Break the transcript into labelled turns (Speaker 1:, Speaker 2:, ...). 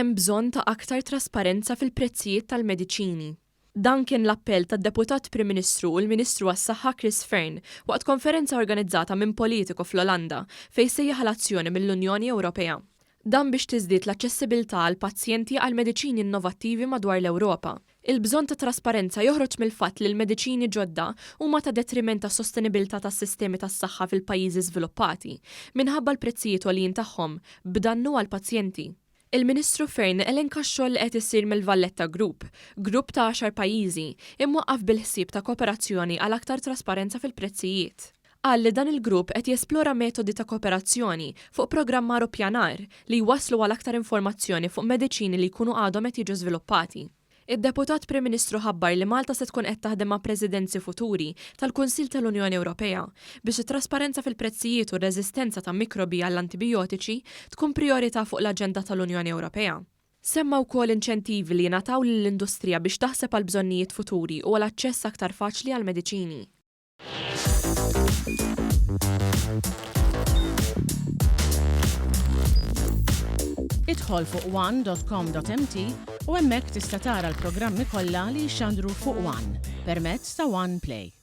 Speaker 1: Hemm bżonn ta' aktar trasparenza fil-prezzijiet tal-mediċini. Dan kien l-appell tad-Deputat Prim Ministru u l-Ministru għas-Saħħa Chris Fearn waqt konferenza organizzata minn politiku fl-Olanda fejn sejjaħ l-azzjoni mill-Unjoni Ewropea. Dan biex tiżdied l-aċċessibilità għal pazjenti għal mediċini innovattivi madwar l-Ewropa. Il-bżonn ta' trasparenza joħroġ mill-fatt li l-mediċini ġodda huma ta' detriment tas sostenibilità tas-sistemi tas-saħħa fil-pajjiżi żviluppati minħabba l-prezzijiet għolin tagħhom b'dannu għal pazjenti. Il-Ministru Fearn elenka x-xogħol li qed isir mill-Valletta Group, grupp ta' 10 pajjiżi, imwaqqaf bil-ħsieb ta' kooperazzjoni għal aktar trasparenza fil-prezzijiet. Qal li dan il-grupp qed jesplora metodi ta' kooperazzjoni fuq programma pjanar li jwasslu għal aktar informazzjoni fuq mediċini li jkunu għadhom qed jiġu żviluppati. Id-Deputat Prim Ministru ħabbar li Malta se tkun qed taħdem ma' Presidenzi futuri tal-Kunsill tal-Unjoni Ewropea biex it-trasparenza fil-prezzijiet u r-reżistenza ta' mikrobi għall-antibiotiċi tkun priorità fuq l-aġenda tal-Unjoni Ewropea. Semma wkoll inċentivi li jingħataw lill-industrija biex taħseb għal bżonnijiet futuri u għal aċċess aktar faċli għal mediċini.
Speaker 2: Idħol fuq one.com.mt u hemmhekk tista' tara l-programmi kollha li jxandru fuq One permezz ta' One Play.